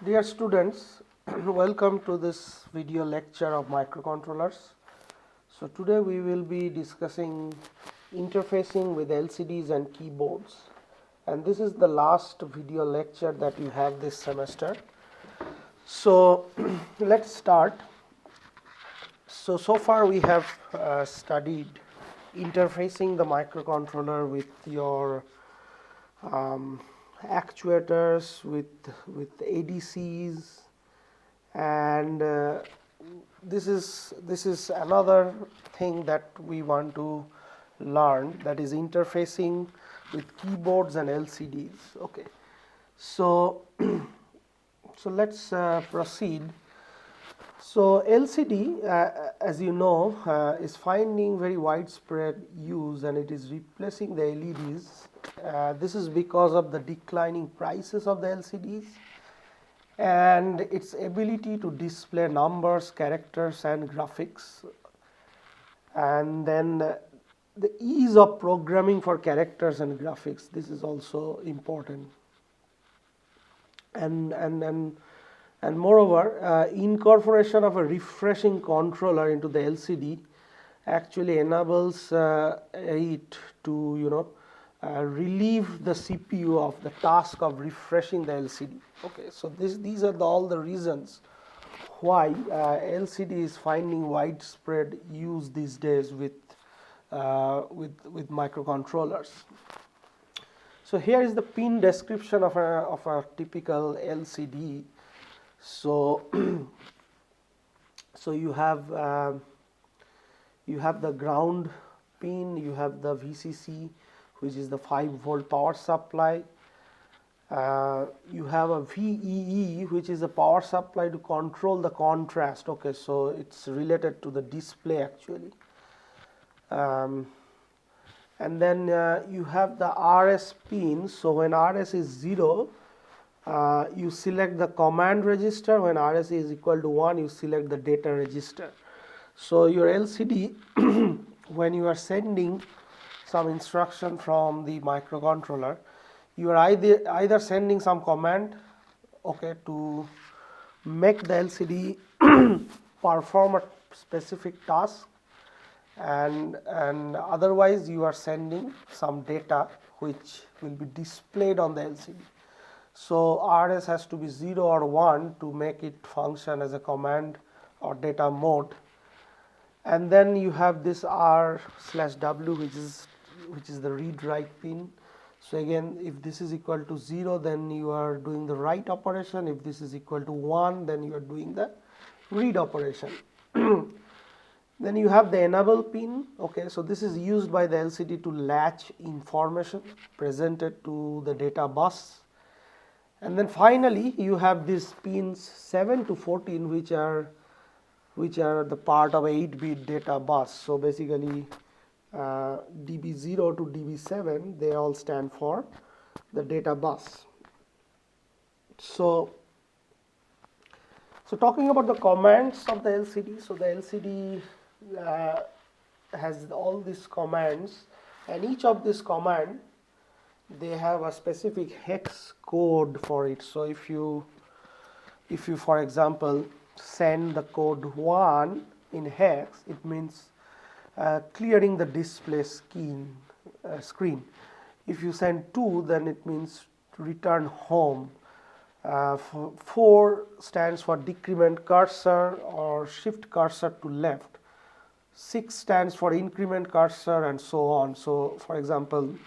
Dear students, welcome to this video lecture of microcontrollers. So today we will be discussing interfacing with LCDs and keyboards, and this is the last video lecture that you have this semester. So let's start. So far we have studied interfacing the microcontroller with your actuators, with ADCs, and this is another thing that we want to learn, that is interfacing with keyboards and LCDs. Okay, so so let's proceed. So LCD, as you know, is finding very widespread use, and it is replacing the LEDs. This is because of the declining prices of the LCDs and its ability to display numbers, characters, and graphics. And then the ease of programming for characters and graphics. This is also important. And moreover, incorporation of a refreshing controller into the LCD actually enables it to relieve the CPU of the task of refreshing the LCD. Okay, so these are all the reasons why LCD is finding widespread use these days with microcontrollers. So here is the pin description of a typical LCD. So so you have the ground pin, you have the VCC, which is the 5-volt power supply. You have a VEE, which is a power supply to control the contrast. Okay, so it's related to the display actually. And then you have the RS pin. So when RS is 0, you select the command register. When RS is equal to 1, you select the data register. So your LCD, when you are sending some instruction from the microcontroller, you are either sending some command, okay, to make the LCD perform a specific task, and otherwise you are sending some data which will be displayed on the LCD. So RS has to be 0 or 1 to make it function as a command or data mode. And then you have this R/W, which is the read write pin. So again, if this is equal to 0, then you are doing the write operation. If this is equal to 1, then you are doing the read operation. Then you have the enable pin. Okay, so this is used by the LCD to latch information presented to the data bus. And then finally you have these pins 7 to 14, which are the part of 8-bit data bus. So basically DB0 to DB7, they all stand for the data bus. So talking about the commands of the LCD, so the LCD has all these commands, and each of these command, they have a specific hex code for it. So if you for example send the code 1 in hex, it means clearing the display screen. If you send 2, then it means return home. 4 stands for decrement cursor or shift cursor to left. 6 stands for increment cursor, and so on. So for example,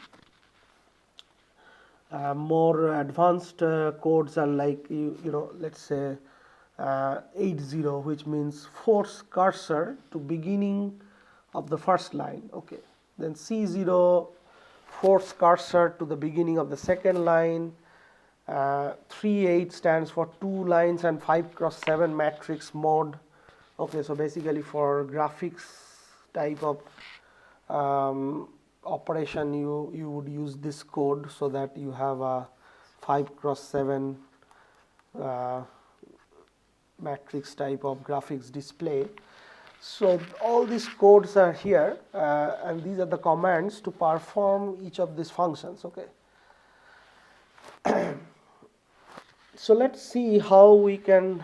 more advanced codes are like let's say 80, which means force cursor to beginning of the first line. Okay, then C0, force cursor to the beginning of the second line. 38 stands for 2 lines and 5x7 matrix mode. Okay, so basically for graphics type of operation, you would use this code, so that you have a 5x7 matrix type of graphics display. So all these codes are here, and these are the commands to perform each of these functions. Okay. So let's see how we can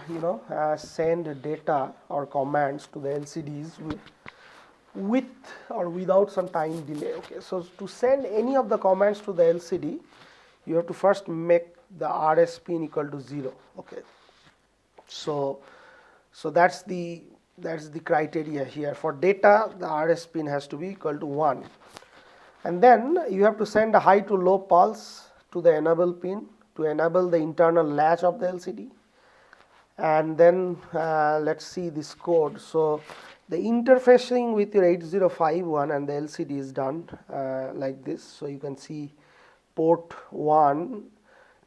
send data or commands to the LCDs with or without some time delay. Okay, so to send any of the commands to the LCD, you have to first make the RS pin equal to 0. Okay, so that's the criteria here. For data, the RS pin has to be equal to 1, and then you have to send a high to low pulse to the enable pin to enable the internal latch of the LCD. And then let's see this code. So the interfacing with your 8051 and the LCD is done like this. So you can see port 1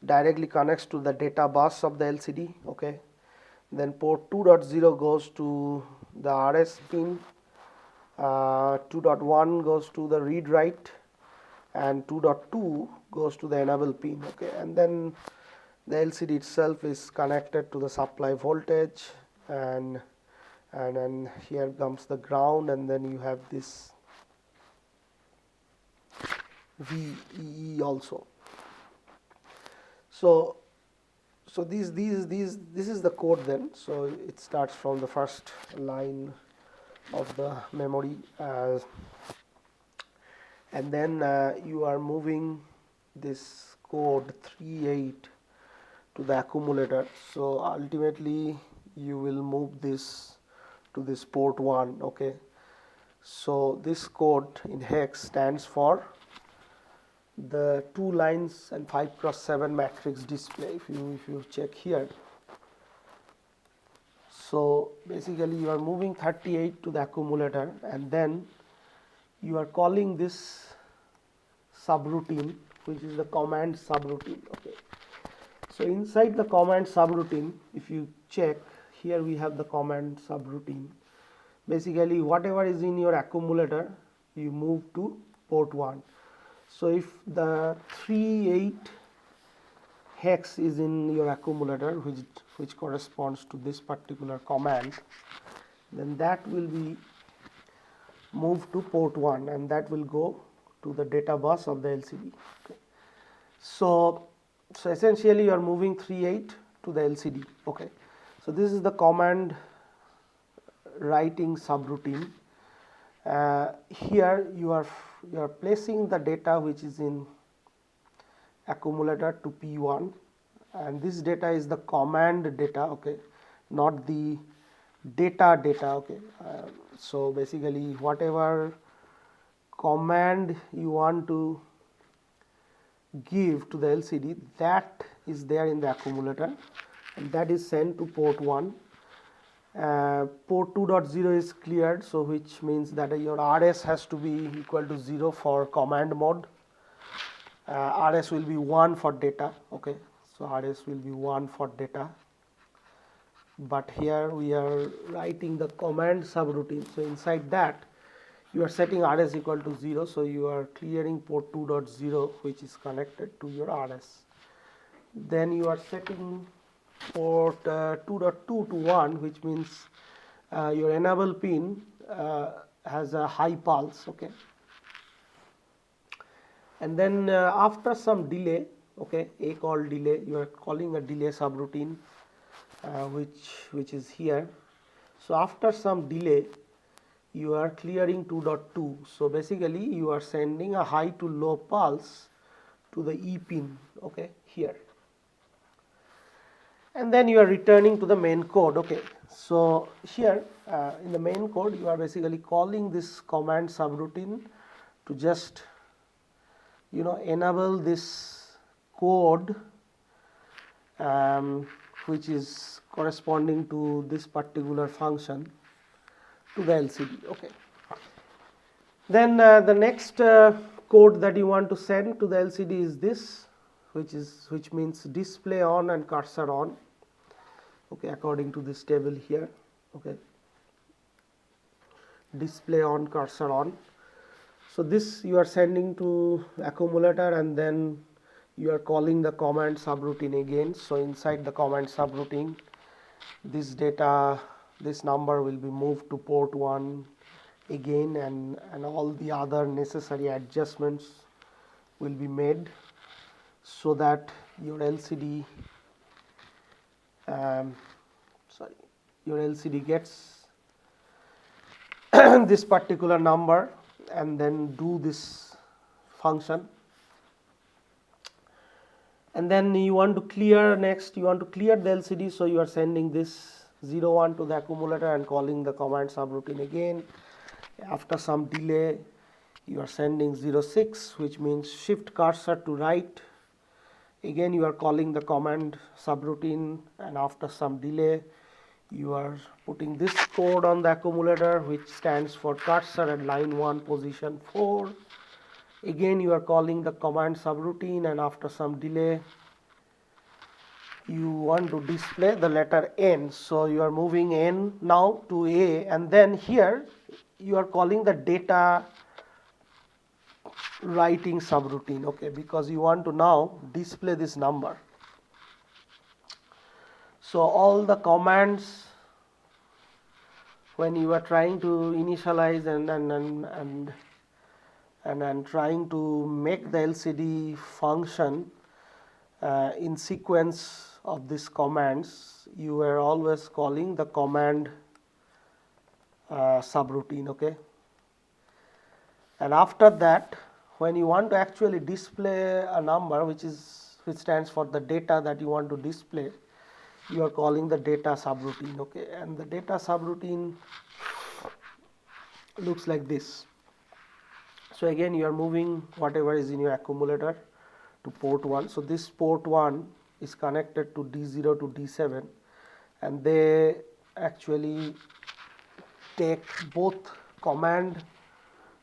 directly connects to the data bus of the LCD. Okay, then port 2.0 goes to the RS pin, 2.1 goes to the read write, and 2.2 goes to the enable pin. Okay, and then the LCD itself is connected to the supply voltage, and then here comes the ground, and then you have this VEE also. So this is the code then. So it starts from the first line of the memory, and then you are moving this code 38 to the accumulator. So ultimately you will move this to this port 1. Okay, so this code in hex stands for the 2 lines and 5x7 matrix display. If you check here, so basically you are moving 38 to the accumulator, and then you are calling this subroutine, which is the command subroutine. Okay, so inside the command subroutine, if you check here, we have the command subroutine. Basically whatever is in your accumulator, you move to port 1. So if the 38 hex is in your accumulator, which corresponds to this particular command, then that will be moved to port 1, and that will go to the data bus of the LCD. Okay. So essentially you are moving 38 to the LCD. Okay, so this is the command writing subroutine. Here you are placing the data which is in accumulator to P1, and this data is the command data. Okay, not the data. Okay, so basically whatever command you want to give to the LCD, that is there in the accumulator, and that is sent to port 1. Port 2.0 is cleared, so which means that your RS has to be equal to 0 for command mode. RS will be 1 for data. Okay, so RS will be 1 for data, but here we are writing the command subroutine. So inside that you are setting RS equal to 0, so you are clearing port 2.0 which is connected to your RS. Then you are setting port 2.2 to 1, which means your enable pin has a high pulse. Okay, and then after some delay, okay, a call delay, you are calling a delay subroutine, which is here. So after some delay you are clearing 2.2. so basically you are sending a high to low pulse to the E pin. Okay, here, and then you are returning to the main code. Okay, so here in the main code you are basically calling this command subroutine to just enable this code which is corresponding to this particular function to the LCD. Okay, then the next code that you want to send to the LCD is this, which means display on and cursor on. Okay, according to this table here. Okay, display on, cursor on. So this you are sending to accumulator, and then you are calling the command subroutine again. So inside the command subroutine, this data, this number will be moved to port 1 again, and all the other necessary adjustments will be made so that your LCD sorry, your LCD gets this particular number and then do this function. And then you want to clear next, you want to clear the LCD, so you are sending this 0 1 to the accumulator and calling the command subroutine again. After some delay, you are sending 0 6, which means shift cursor to right. Again you are calling the command subroutine, and after some delay you are putting this code on the accumulator, which stands for cursor at line 1 position 4. Again you are calling the command subroutine, and after some delay you want to display the letter N, so you are moving N now to A, and then here you are calling the data writing subroutine, okay, because you want to now display this number. So all the commands, when you are trying to initialize and trying to make the LCD function in sequence of these commands, you are always calling the command subroutine, okay. And after that, when you want to actually display a number which stands for the data that you want to display, you are calling the data subroutine, okay. And the data subroutine looks like this. So again you are moving whatever is in your accumulator to port 1. So this port 1 is connected to D0 to D7, and they actually take both command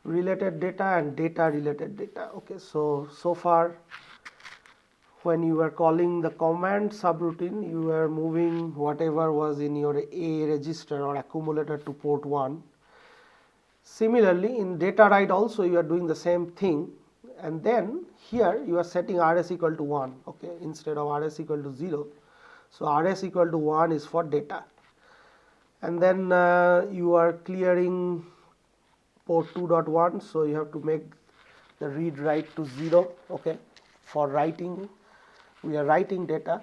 related data and data related data, okay. So far when you are calling the command subroutine, you are moving whatever was in your A register or accumulator to port 1. Similarly, in data write also you are doing the same thing, and then here you are setting RS equal to 1, okay, instead of RS equal to 0. So RS equal to 1 is for data, and then you are clearing port 2.1, so you have to make the read write to 0, okay. For writing, we are writing data,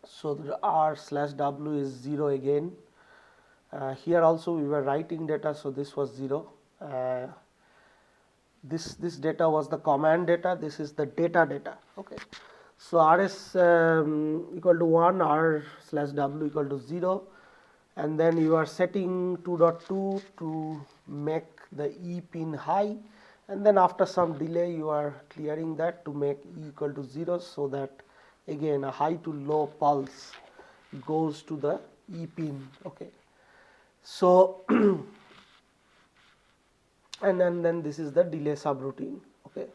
so the R/W is 0 again. Here also we were writing data, so this was 0. This data was the command data, this is the data, okay. So RS equal to 1, R/W equal to 0, and then you are setting 2.2 to make the E pin high, and then after some delay you are clearing that to make E equal to 0, so that again a high to low pulse goes to the E pin, okay. So and then this is the delay subroutine, okay.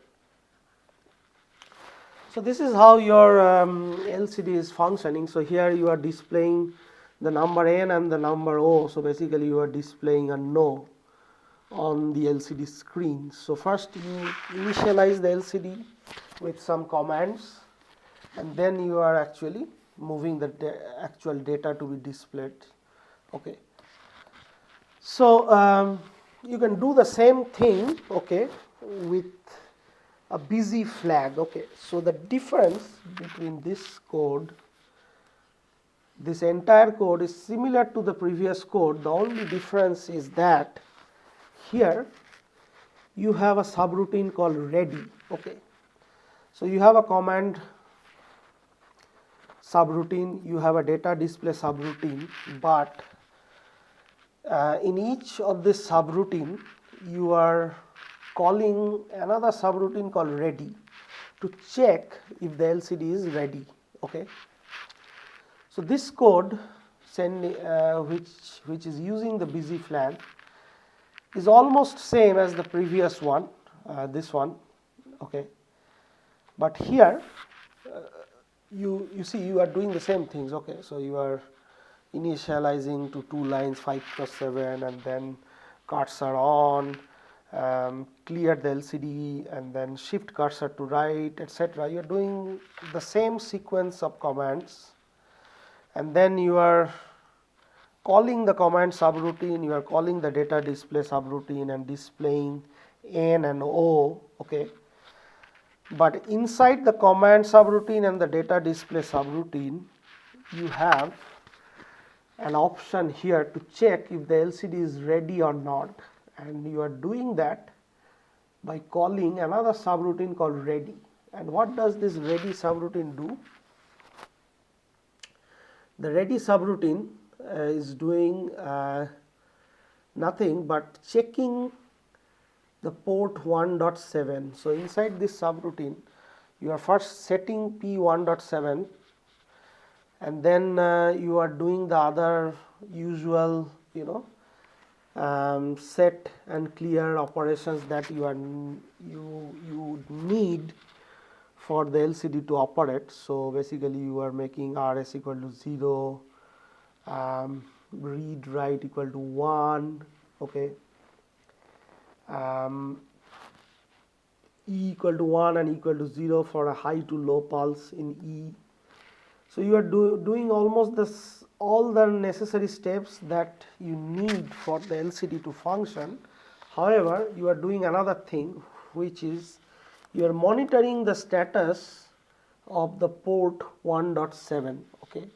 So this is how your LCD is functioning. So here you are displaying the number N and the number O, so basically you are displaying a no on the LCD screen. So first you initialize the LCD with some commands, and then you are actually moving the actual data to be displayed, okay. So you can do the same thing, okay, with a busy flag, okay. So the difference between this code, this entire code is similar to the previous code. The only difference is that here you have a subroutine called ready, okay. So you have a command subroutine, you have a data display subroutine, but in each of this subroutine you are calling another subroutine called ready to check if the LCD is ready, okay. So this code which is using the busy flag is almost same as the previous one, this one, okay. But here you see you are doing the same things, okay. So you are initializing to 2 lines 5+7, and then cursor on, clear the LCD, and then shift cursor to right, etc. You are doing the same sequence of commands, and then you are calling the command subroutine, you are calling the data display subroutine and displaying N and O, okay. But inside the command subroutine and the data display subroutine, you have an option here to check if the LCD is ready or not, and you are doing that by calling another subroutine called ready. And what does this ready subroutine do? The ready subroutine is doing nothing but checking the port 1.7. So inside this subroutine, you are first setting P1.7, and then you are doing the other usual, set and clear operations that you need for the LCD to operate. So basically, you are making RS equal to 0, read write equal to 1, okay, E equal to 1 and equal to 0 for a high to low pulse in E. So you are doing almost all the necessary steps that you need for the LCD to function. However, you are doing another thing, which is you are monitoring the status of the port 1.7, okay.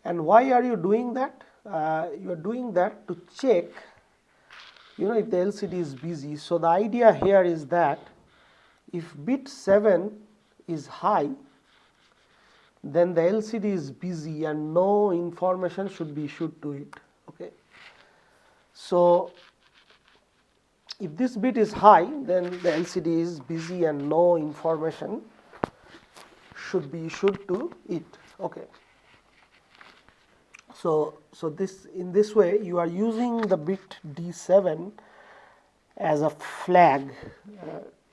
And why are you doing that? You are doing that to check, if the LCD is busy. So the idea here is that if bit 7 is high, then the LCD is busy and no information should be issued to it, okay. So if this bit is high, then the LCD is busy and no information should be issued to it, okay. So in this way you are using the bit D7 as a flag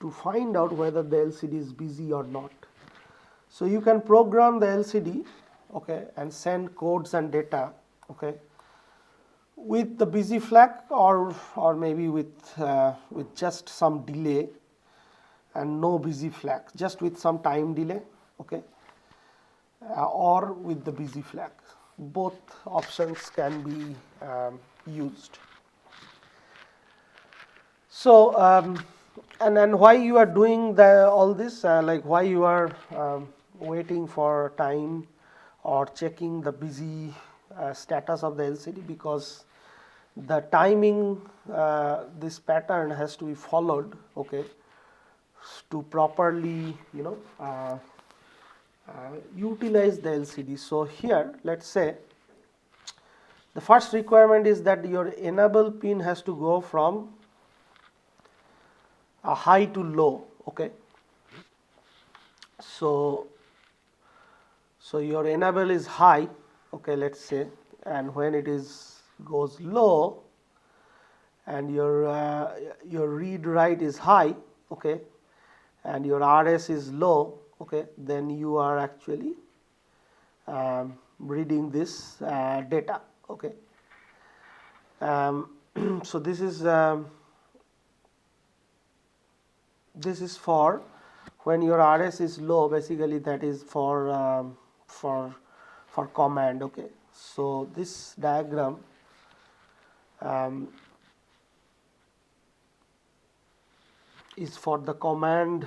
to find out whether the LCD is busy or not. So you can program the LCD, okay, and send codes and data, okay, with the busy flag or maybe with just some delay and no busy flag, just with some time delay, okay, or with the busy flag. Both options can be used. So and then why you are doing all this, like why you are waiting for time or checking the busy status of the LCD, because the timing, this pattern has to be followed, okay, to properly utilize the LCD. So here let's say the first requirement is that your enable pin has to go from a high to low, okay. So your enable is high, okay, let's say, and when it goes low and your read write is high, okay, and your RS is low, okay, then you are actually reading this data, okay. So this is for when your RS is low, basically that is for command, okay. So this diagram is for the command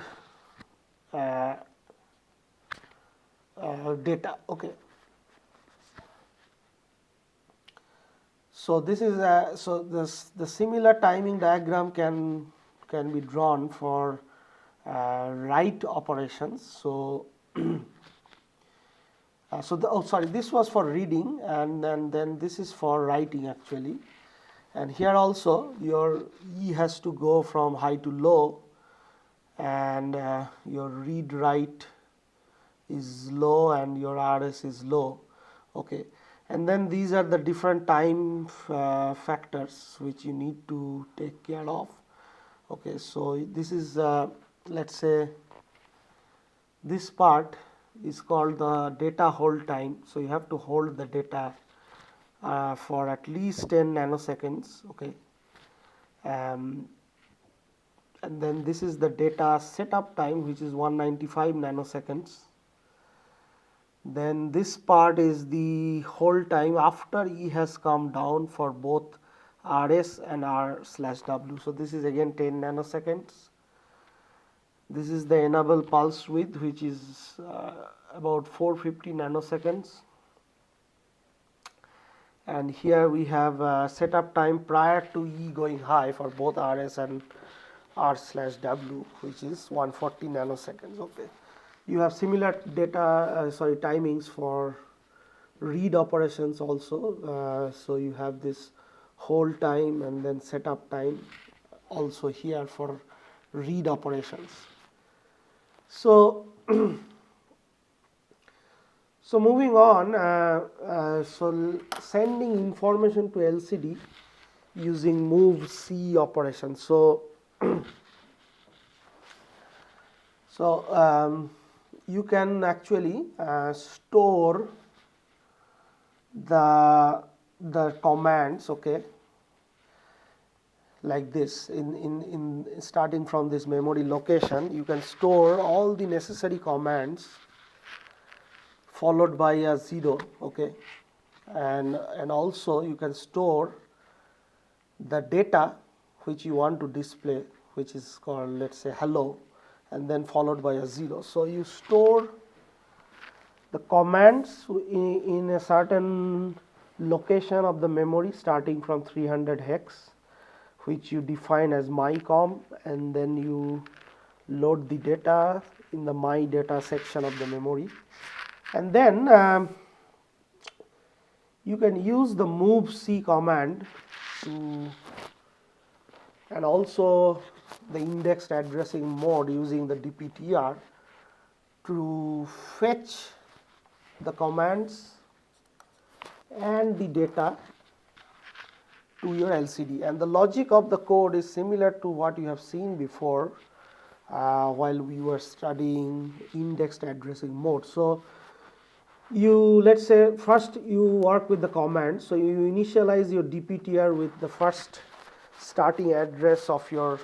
data, okay. So this is the similar timing diagram can be drawn for write operations. So this was for reading, and then this is for writing actually. And here also your E has to go from high to low, and your read write is low and your RS is low, okay. And then these are the different time factors which you need to take care of, okay. So this is let's say this part is called the data hold time. So you have to hold the data for at least 10 nanoseconds, okay. And then this is the data setup time, which is 195 nanoseconds. Then this part is the hold time after E has come down for both RS and R/W. So this is again 10 nanoseconds. This is the enable pulse width, which is about 450 nanoseconds. And here we have setup time prior to E going high for both RS and R/W, which is 140 nanoseconds. Okay, you have similar data, timings for read operations also. So you have this hold time and then setup time also here for read operations. So so moving on, so sending information to LCD using move C operation. So you can actually store the commands, okay, like this. In starting from this memory location, you can store all the necessary commands followed by a 0, okay, and also you can store the data which you want to display, which is called, let's say, hello, and then followed by a 0. So you store the commands in a certain location of the memory starting from 300 hex, which you define as mycom, and then you load the data in the my data section of the memory, and then you can use the move C command to, and also the indexed addressing mode using the DPTR to fetch the commands and the data to your LCD. And the logic of the code is similar to what you have seen before while we were studying indexed addressing mode. So you, let's say, first you work with the command. So you initialize your DPTR with the first starting address of your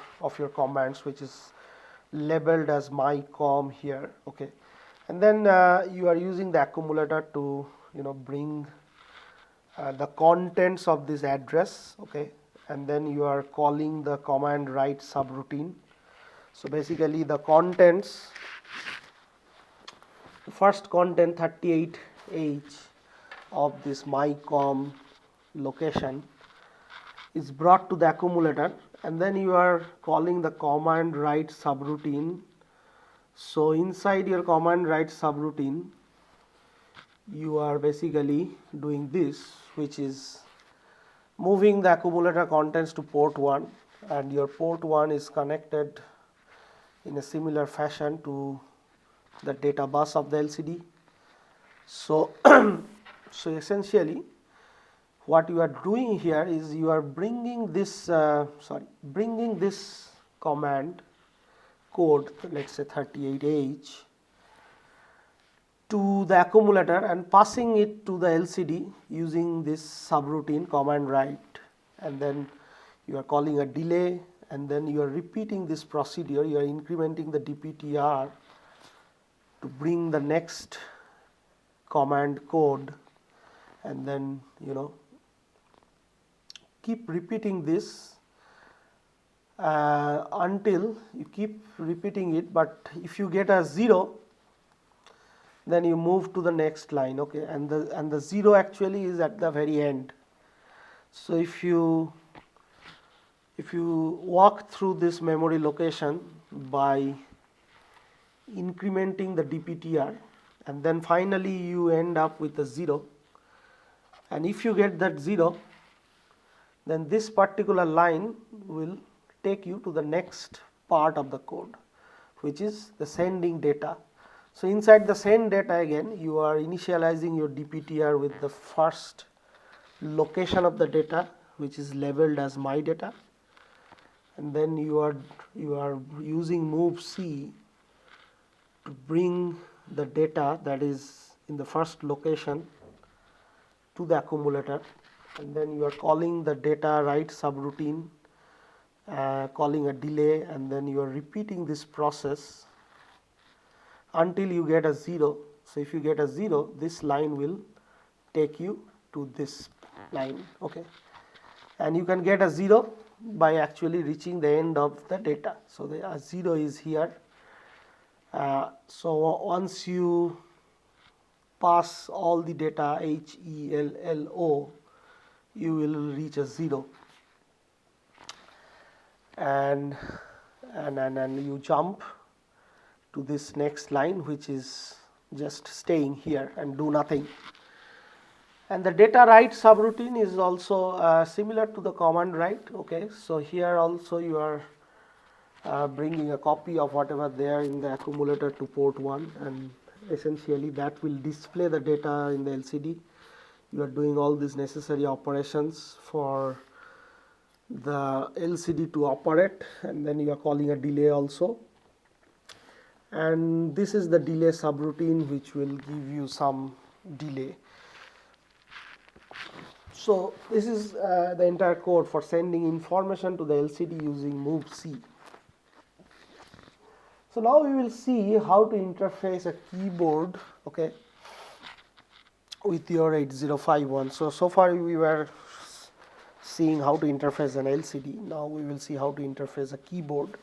commands, which is labeled as mycom here, okay, and then you are using the accumulator to bring the contents of this address, okay, and then you are calling the command write subroutine. So basically the contents, the first content 38H of this mycom location is brought to the accumulator, and then you are calling the command write subroutine. So inside your command write subroutine, you are basically doing this, which is moving the accumulator contents to port 1, and your port 1 is connected in a similar fashion to the data bus of the LCD. So so essentially what you are doing here is you are bringing this bringing this command code, let's say 38H, to the accumulator and passing it to the LCD using this subroutine command write, and then you are calling a delay, and then you are repeating this procedure. You are incrementing the DPTR to bring the next command code, and then keep repeating this until you keep repeating it. But if you get a 0, then you move to the next line, okay, and the 0 actually is at the very end. So if you walk through this memory location by incrementing the DPTR, and then finally you end up with a 0, and if you get that 0, then this particular line will take you to the next part of the code, which is the sending data. So inside the send data, again you are initializing your DPTR with the first location of the data, which is labeled as my data, and then you are using move C to bring the data that is in the first location to the accumulator, and then you are calling the data write subroutine, calling a delay, and then you are repeating this process until you get a 0. So if you get a 0, this line will take you to this line, okay, and you can get a 0 by actually reaching the end of the data. So the 0 is here, So once you pass all the data HELLO, you will reach a 0, and you jump to this next line, which is just staying here and do nothing. And the data write subroutine is also similar to the command write. Okay, so here also you are bringing a copy of whatever there in the accumulator to port 1, and essentially that will display the data in the LCD. You are doing all these necessary operations for the LCD to operate, and then you are calling a delay also. And this is the delay subroutine, which will give you some delay. So this is the entire code for sending information to the LCD using move C. So now we will see how to interface a keyboard, okay, with your 8051. So far we were seeing how to interface an LCD. Now we will see how to interface a keyboard,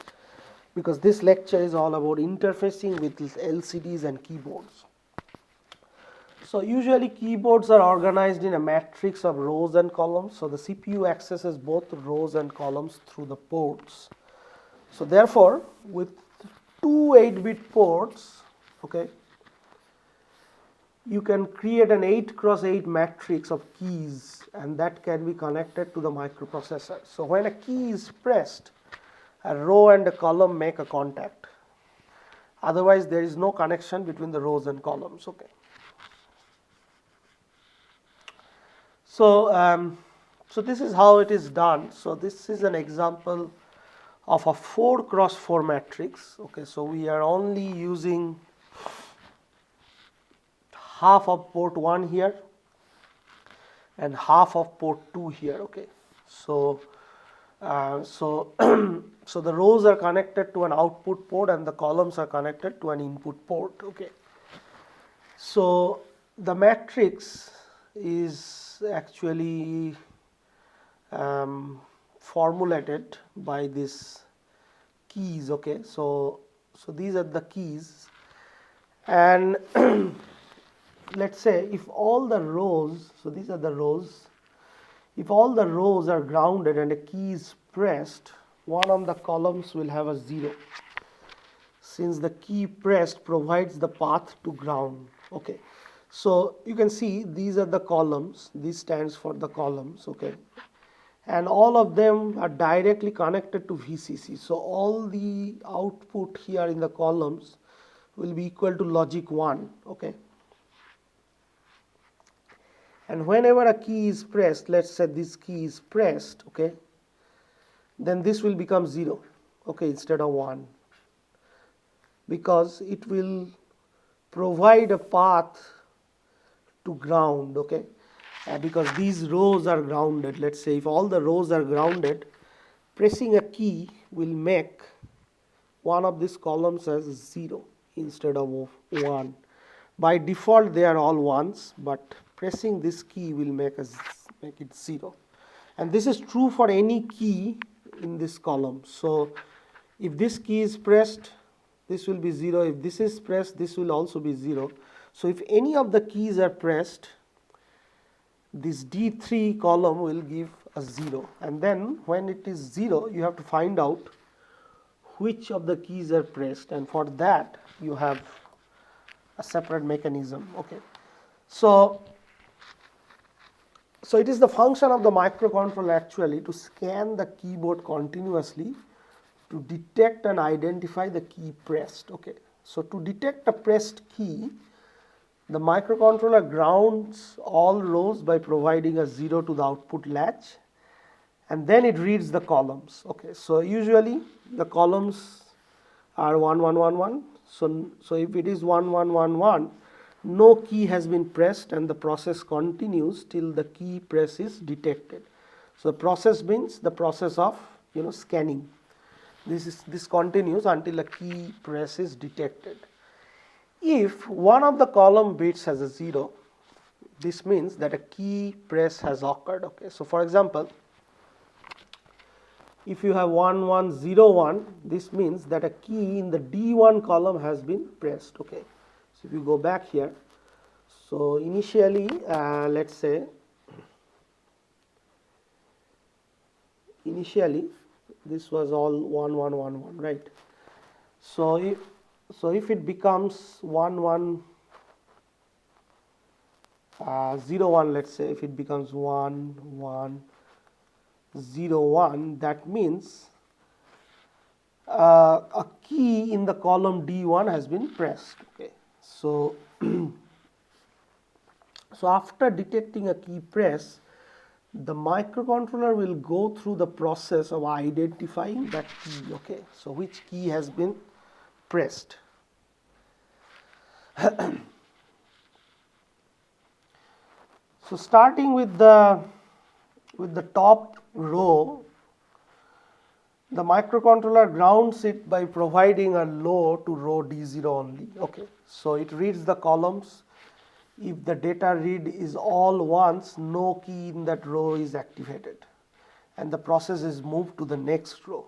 because this lecture is all about interfacing with LCDs and keyboards. So usually keyboards are organized in a matrix of rows and columns. So the CPU accesses both rows and columns through the ports. So therefore, with two 8-bit ports, okay, you can create an 8x8 matrix of keys, and that can be connected to the microprocessor. So when a key is pressed, a row and a column make a contact. Otherwise, there is no connection between the rows and columns. Okay. So, so this is how it is done. So this is an example of a 4x4 matrix. Okay, so we are only using half of port 1 here and half of port 2 here. Okay, so so the rows are connected to an output port and the columns are connected to an input port. Okay, so the matrix is actually formulated by these keys. Okay, so these are the keys, and let's say if all the rows, so these are the rows, if all the rows are grounded and a key is pressed, one of the columns will have a 0, since the key pressed provides the path to ground. Okay, so you can see these are the columns, this stands for the columns. Okay, and all of them are directly connected to VCC. So all the output here in the columns will be equal to logic 1. Okay, and whenever a key is pressed, let's say this key is pressed, okay, then this will become 0, okay, instead of 1, because it will provide a path to ground. Okay, because these rows are grounded. Let's say if all the rows are grounded, pressing a key will make one of these columns as 0 instead of 1. By default they are all 1s, but pressing this key will make it 0, and this is true for any key in this column. So if this key is pressed, this will be 0. If this is pressed, this will also be 0. So if any of the keys are pressed, this D3 column will give a 0, and then when it is 0, you have to find out which of the keys are pressed, and for that you have a separate mechanism. Okay, so it is the function of the microcontroller actually to scan the keyboard continuously to detect and identify the key pressed. Okay, so to detect a pressed key, the microcontroller grounds all rows by providing a 0 to the output latch, and then it reads the columns. Okay, so usually the columns are 1 1 1 1. So if it is 1 1 1 1, no key has been pressed, and the process continues till the key press is detected. So the process means the process of scanning. This continues until a key press is detected. If one of the column bits has a 0, this means that a key press has occurred. Okay, so for example, If you have 1 1 0 1, this means that a key in the D1 column has been pressed. Okay, so if you go back here, so initially let's say initially this was all 1 1 1 1, right? So if it becomes 1 1 0 1, let's say if it becomes 1 1 0 1, that means a key in the column D1 has been pressed. Okay, so so after detecting a key press, the microcontroller will go through the process of identifying that key. Okay, so which key has been pressed. So starting with the top row, the microcontroller grounds it by providing a low to row D0 only. Okay, so it reads the columns. If the data read is all ones, no key in that row is activated, and the process is moved to the next row.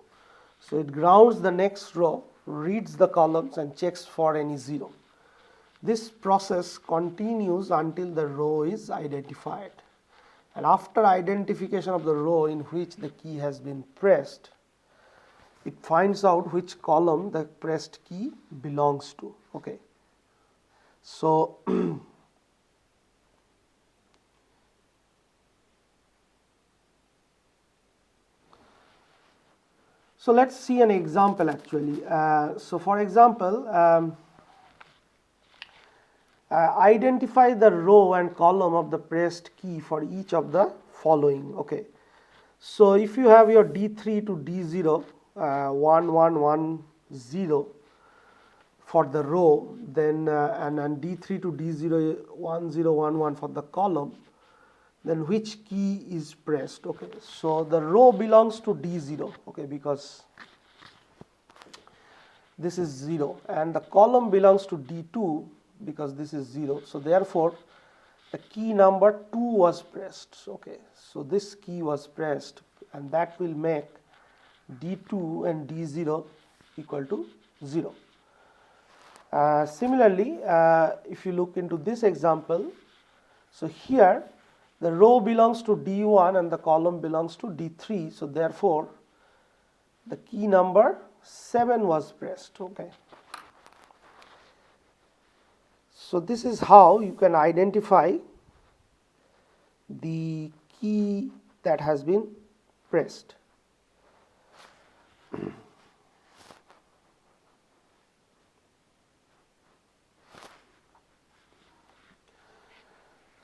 So it grounds the next row, reads the columns and checks for any 0. This process continues until the row is identified, and after identification of the row in which the key has been pressed, it finds out which column the pressed key belongs to. Okay, so so let's see an example actually. So for example, identify the row and column of the pressed key for each of the following. Okay, so if you have your D3 to D0 1 1 1 0 for the row, then and D3 to D0 1 0 1 1 for the column, then which key is pressed? Okay, so the row belongs to D0, okay, because this is 0, and the column belongs to D2 because this is 0. So therefore the key number 2 was pressed. Okay, so this key was pressed, and that will make D2 and D0 equal to 0. Similarly, if you look into this example, so here the row belongs to D1 and the column belongs to D3. So therefore the key number 7 was pressed. Okay, so this is how you can identify the key that has been pressed.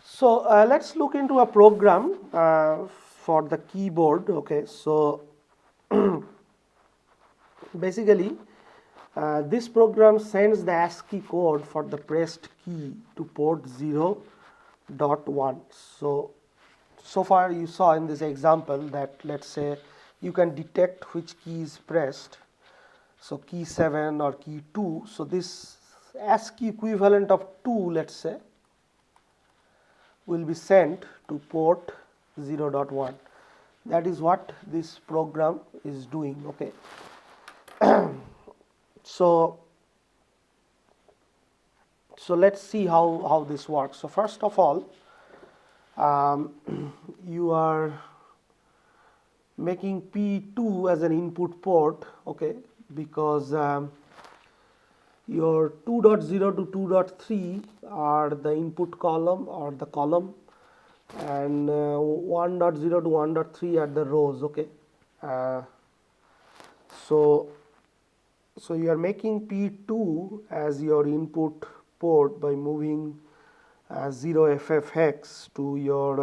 So let's look into a program for the keyboard. Okay, so basically this program sends the ASCII code for the pressed key to port 0.1. So far you saw in this example that, let's say, you can detect which key is pressed. So key 7 or key 2. So this ASCII equivalent of 2, let's say, will be sent to port 0.1. That is what this program is doing. Okay. So let's see how this works. So first of all, you are making P2 as an input port, okay, because your 2.0 to 2.3 are the input column or the column, and 1.0 to 1.3 are the rows. Okay, so you are making P2 as your input port by moving 0FF hex to your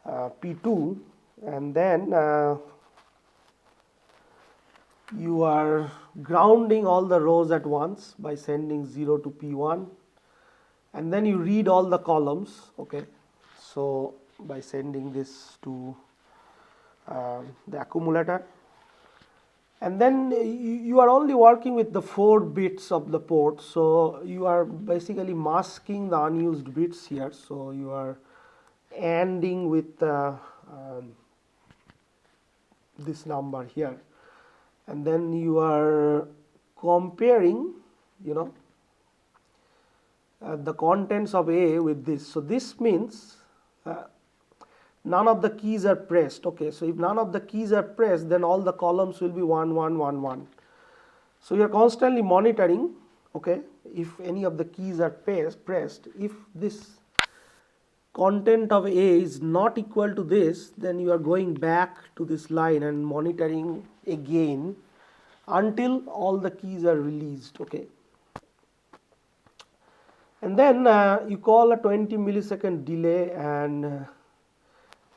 P2, and then you are grounding all the rows at once by sending 0 to P1, and then you read all the columns. Okay, so by sending this to the accumulator, and then you are only working with the 4 bits of the port, so you are basically masking the unused bits here. So you are ending with this number here, and then you are comparing, you know, the contents of A with this. So this means none of the keys are pressed. Okay, so if none of the keys are pressed, then all the columns will be 1 1 1 1. So you are constantly monitoring, okay, if any of the keys are pressed. If this content of A is not equal to this, then you are going back to this line and monitoring again until all the keys are released. Okay, and then you call a 20 millisecond delay, and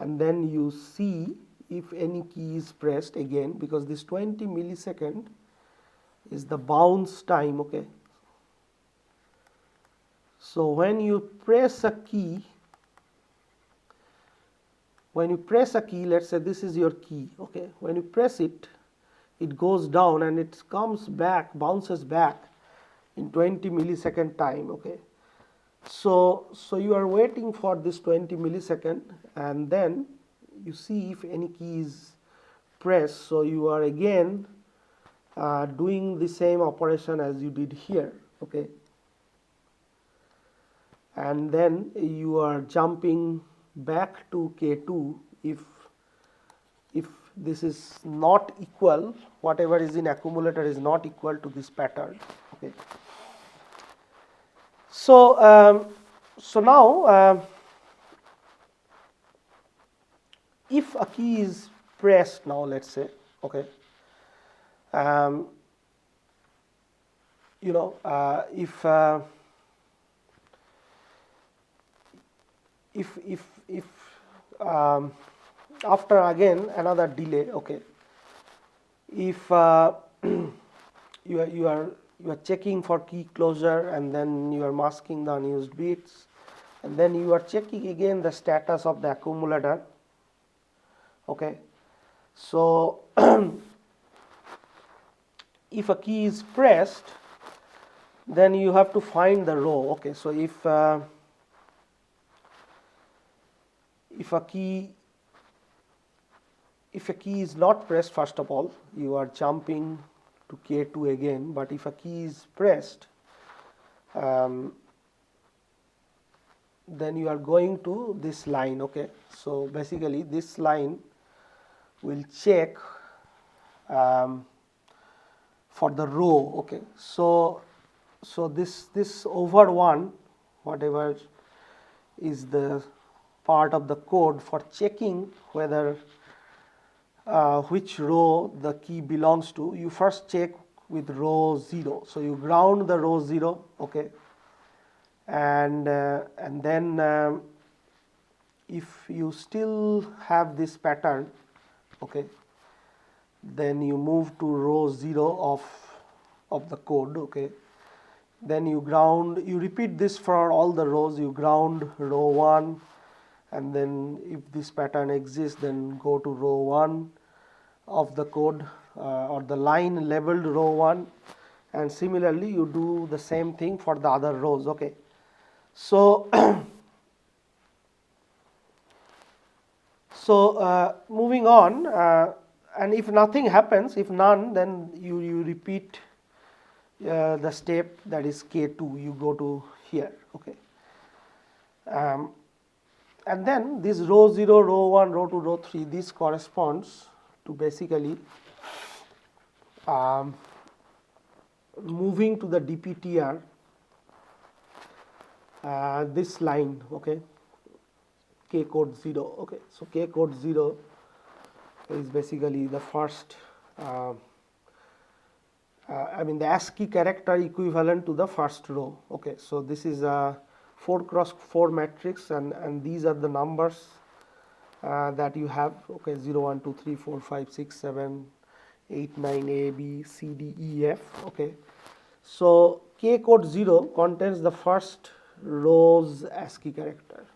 then you see if any key is pressed again, because this 20 millisecond is the bounce time. Okay, so when you press a key, let's say this is your key. Okay, when you press it, it goes down and it comes back, bounces back in 20 millisecond time. Okay, so you are waiting for this 20 millisecond, and then you see if any key is pressed. So you are again doing the same operation as you did here. Okay, and then you are jumping back to K2 if this is not equal, whatever is in accumulator is not equal to this pattern. Okay, so so now if a key is pressed now, let's say, okay, you know, if after again another delay, okay, if you are checking for key closure, and then you are masking the unused bits, and then you are checking again the status of the accumulator. Okay, so if a key is pressed, then you have to find the row. Okay, so if a key is not pressed, first of all you are jumping to K2 again, but if a key is pressed, then you are going to this line. Okay, so basically this line will check for the row. Okay, so this over 1, whatever is the part of the code for checking whether which row the key belongs to, you first check with row 0. So you ground the row 0. Okay, and then if you still have this pattern, okay, then you move to row 0 of the code. Okay, then you repeat this for all the rows. You ground row 1, and then if this pattern exists, then go to row 1 of the code, or the line labeled row 1, and similarly you do the same thing for the other rows. Okay, so so moving on, and if nothing happens, if none, then you repeat the step, that is K2, you go to here. Okay, and then this row 0, row 1, row 2, row 3, this corresponds to basically moving to the DPTR, this line. Okay, K code 0. Okay, so K code 0 is basically the first I mean the ASCII character equivalent to the first row. Okay, so this is a 4x4 matrix, and these are the numbers that you have. Okay, 0 1 2 3 4 5 6 7 8 9 A B C D E F. Okay, so K code 0 contains the first row's ASCII character.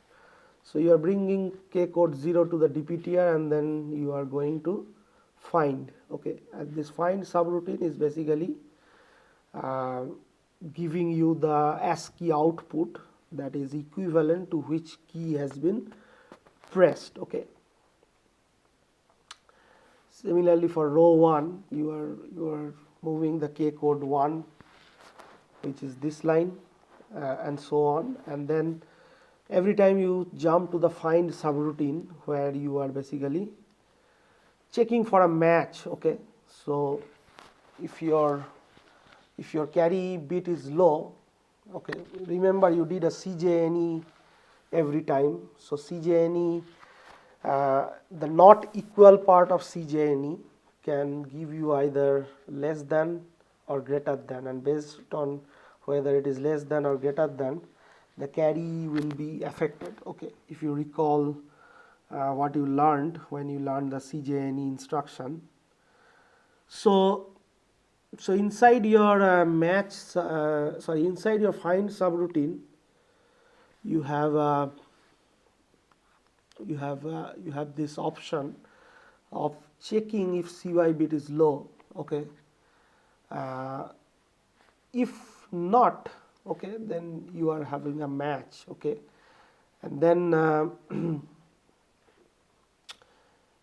So you are bringing K code 0 to the DPTR, and then you are going to find. Okay, and this find subroutine is basically giving you the ASCII output that is equivalent to which key has been pressed. Okay. Similarly, for row 1, you are moving the k code 1, which is this line, and so on. And then every time you jump to the find subroutine, where you are basically checking for a match. Okay, so if your carry bit is low, okay, remember you did a CJNE every time. So CJNE, the not equal part of CJNE can give you either less than or greater than, and based on whether it is less than or greater than, the carry will be affected. Okay, if you recall what you learned when you learned the CJNE instruction. So inside your inside your find subroutine, you have this option of checking if CY bit is low. Okay, if not, okay, then you are having a match. Okay, and then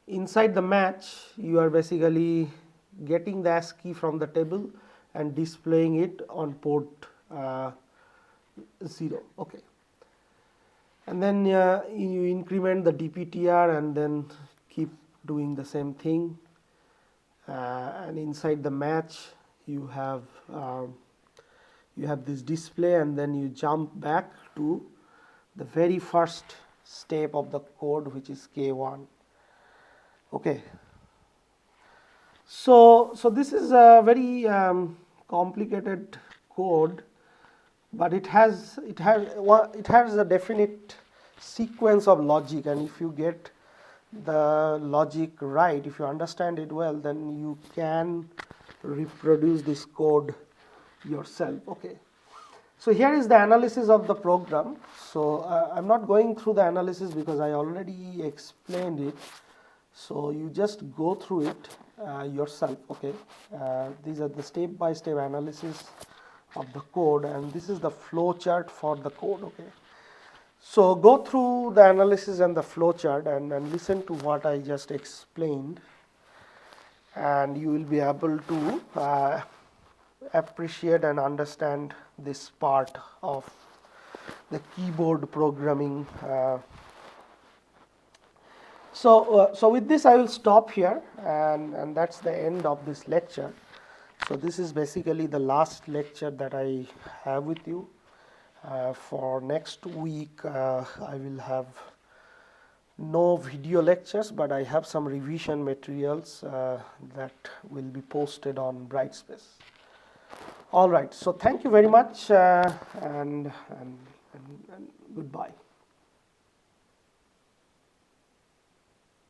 inside the match, you are basically getting the ASCII from the table and displaying it on port 0. Okay, and then you increment the DPTR and then keep doing the same thing. And inside the match, you have this display, and then you jump back to the very first step of the code, which is K1. Okay, so this is a very complicated code, but it has a definite sequence of logic, and if you get the logic right, if you understand it well, then you can reproduce this code yourself. Okay, so here is the analysis of the program. So I'm not going through the analysis because I already explained it. So you just go through it yourself. Okay, these are the step-by-step analysis of the code, and this is the flow chart for the code. Okay, so go through the analysis and the flow chart and listen to what I just explained, and you will be able to appreciate and understand this part of the keyboard programming. So with this I will stop here, and that's the end of this lecture. So this is basically the last lecture that I have with you. For next week I will have no video lectures, but I have some revision materials that will be posted on Brightspace. All right, so thank you very much, and goodbye.